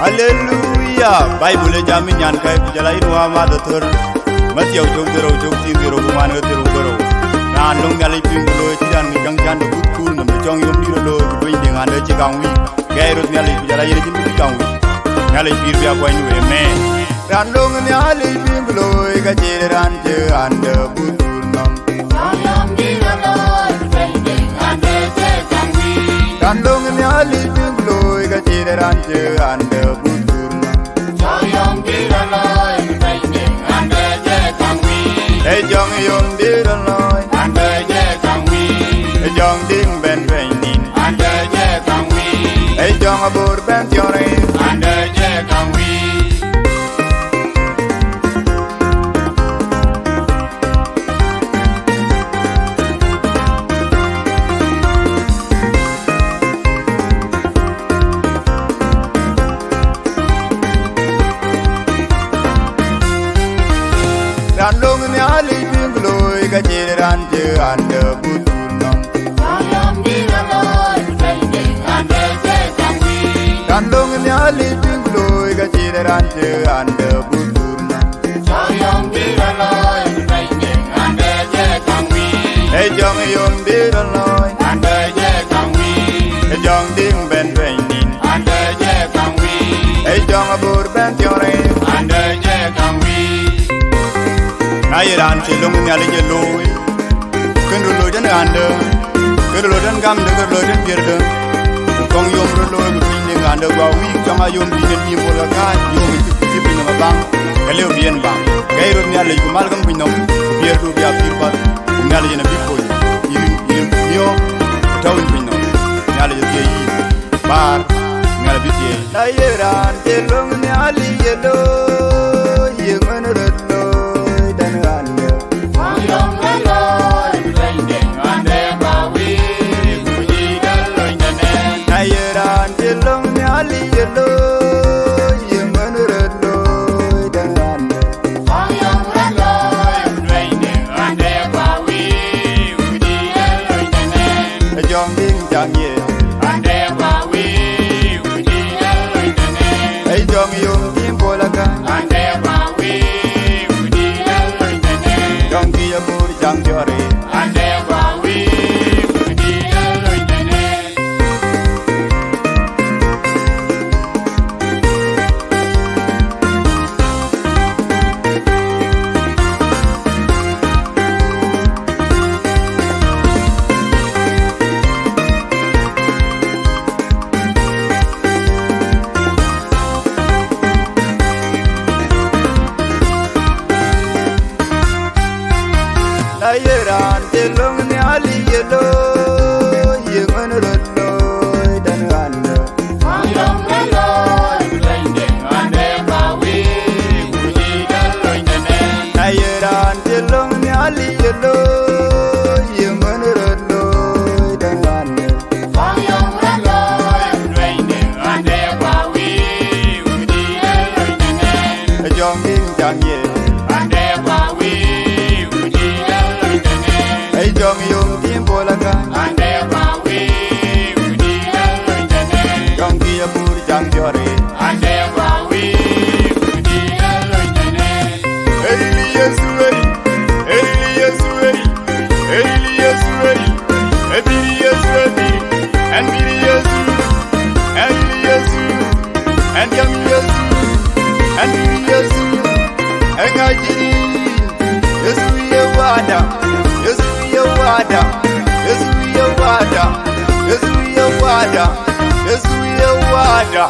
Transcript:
Hallelujah. Bible jami nyan kai pujala inu ama datur. Mati au jom dero jom tin dero kuman dero dero. Na long ngali pinglo tidan ni jang jan do kul na me jong yom ni lo do indi ngande ci kangwi. Gairo ngali pujala yene ci mi kangwi. Ngali pir bi akwa inu eme. Dan long ngali pinglo ga jere ranje ande butur nam. Yom di lo indi ngande ci kangwi. Dan long ngali pinglo ga jere ranje ande butur nam. Yom di lo indi ngande ci kangwi. Hey jong yom di lo Ande ci kangwi. jong ding ben ben nin. Ande ci kangwi. Hey jong abur ben tiore. Ande ci kangwi. Dan long ni ali pinglo ga jere ranje ande butur nam. Yom di lo indi ngande ci kangwi. Dan long ni ali pinglo ga jere ranje ande butur nam. Yom di lo indi ngande ci kangwi. Hey jong yom di lo Ande ci kangwi. hey jong ding ben ben nin. Ande ci kangwi. Hey jong abur ben tiore. Ande ci kangwi. Na yiran ci long ni ali jelo. Kendo lo den ande. Kendo lo den gam de lo den pierde. Kong yom lo ni ngande gwa wi jama yom di ni mo la ka yom ci bi na bang. Kaleo bien bang. Gairo ni ali ko malgam bi nom. Pierdu bi apir pa. Ngali na bi ko. Yo tawin bi nom. Ngali je yi. Bar ngali bi ye. Na yiran ci long ni ali yelo. Yengan retlo dan ande. Yom lo indi ngande bawi. Muji lo indane. Na yiran ci long ni ali yelo. Yengan retlo dan ande. Yom lo indi ngande bawi. Muji lo indane. Jong ding jang ye. Ande bawi. Muji lo indane. Hey jong yom tim bola ka. Ande bawi. Muji lo indane. Jong ki abur jang jore. Ande bawi. Muji lo indane. Na yiran ci long ni ali yelo. Yengan retlo dan ande. Yom lo indi ngande bawi. Muji lo indane. Na yiran ci long ni ali yelo. Yengan retlo dan ande. Yom lo indi ngande bawi. Muji lo indane. Jong ding jang ye. Ande bawi. Muji lo indane. Hey jong yom tim bola ka. Ande bawi. Muji lo indane. Jong ki abur jang jore. Ande bawi. Muji lo indane. Eli Yesueri. Eli Yesueri. Eli Yesueri. Ebiri Yesueri. And biri Yesu. And biri Yesu. And yam Yesu. And biri Yesu. And ngajiri. Yesu yewada. Yesu yewada. Yesu yewada. Yesu yewada. Yesu yewada.